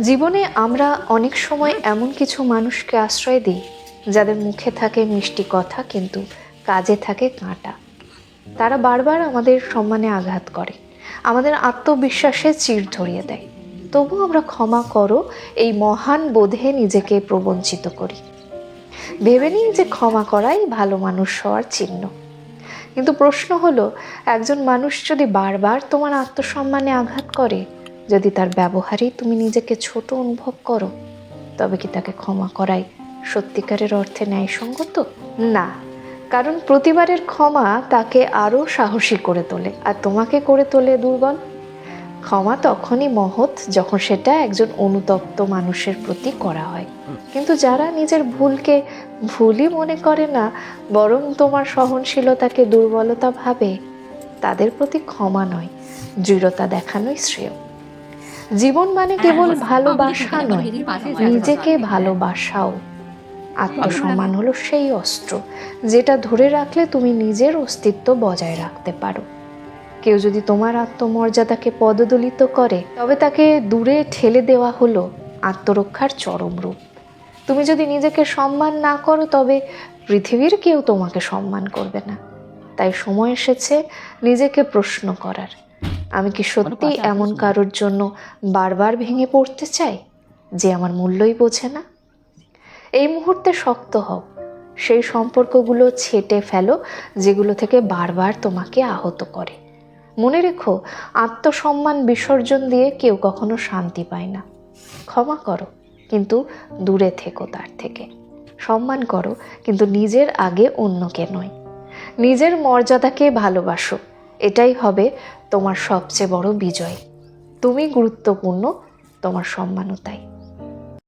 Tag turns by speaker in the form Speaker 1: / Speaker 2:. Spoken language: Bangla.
Speaker 1: জীবনে আমরা অনেক সময় এমন কিছু মানুষকে আশ্রয় দিই যাদের মুখে থাকে মিষ্টি কথা, কিন্তু কাজে থাকে কাঁটা। তারা বারবার আমাদের সম্মানে আঘাত করে, আমাদের আত্মবিশ্বাসে চিড় ধরিয়ে দেয়। তবু আমরা ক্ষমা করো এই মহান বোধে নিজেকে প্রবঞ্চিত করি, ভেবে নিই যে ক্ষমা করাই ভালো মানুষ হওয়ার চিহ্ন। কিন্তু প্রশ্ন হলো, একজন মানুষ যদি বারবার তোমার আত্মসম্মানে আঘাত করে, যদি তার ব্যবহারেই তুমি নিজেকে ছোট অনুভব করো, তবে কি তাকে ক্ষমা করাই সত্যিকারের অর্থে ন্যায়সঙ্গত? না, কারণ প্রতিবারের ক্ষমা তাকে আরও সাহসী করে তোলে, আর তোমাকে করে তোলে দুর্বল। ক্ষমা তখনই মহৎ যখন সেটা একজন অনুতপ্ত মানুষের প্রতি করা হয়। কিন্তু যারা নিজের ভুলকে ভুলই মনে করে না, বরং তোমার সহনশীলতাকে দুর্বলতা ভাবে, তাদের প্রতি ক্ষমা নয়, দৃঢ়তা দেখানোই শ্রেয়। জীবন মানে কেবল ভালোবাসা নয়, নিজেকে ভালোবাসাও। আত্মসম্মান হলো সেই অস্ত্র যেটা ধরে রাখলে তুমি নিজের অস্তিত্ব বজায় রাখতে পারো। কেউ যদি তোমার আত্মমর্যাদাকে পদদলিত করে, তবে তাকে দূরে ঠেলে দেওয়া হলো আত্মরক্ষার চরম রূপ। তুমি যদি নিজেকে সম্মান না করো, তবে পৃথিবীর কেউ তোমাকে সম্মান করবে না। তাই সময় এসেছে নিজেকে প্রশ্ন করার, আমি কি সত্যি এমন কারোর জন্য বারবার ভেঙে পড়তে চাই যে আমার মূল্যই বোঝে না? এই মুহূর্তে শক্ত হও, সেই সম্পর্কগুলো ছেঁটে ফেলো যেগুলো থেকে বারবার তোমাকে আহত করে। মনে রেখো, আত্মসম্মান বিসর্জন দিয়ে কেউ কখনো শান্তি পায় না। ক্ষমা করো, কিন্তু দূরে থেকো তার থেকে। সম্মান করো, কিন্তু নিজের আগে অন্যকে নয়। নিজের মর্যাদাকে ভালোবাসো, এটাই হবে তোমার সবচেয়ে বড় বিজয়। তুমি গুরুত্বপূর্ণ, তোমার সম্মানও তাই।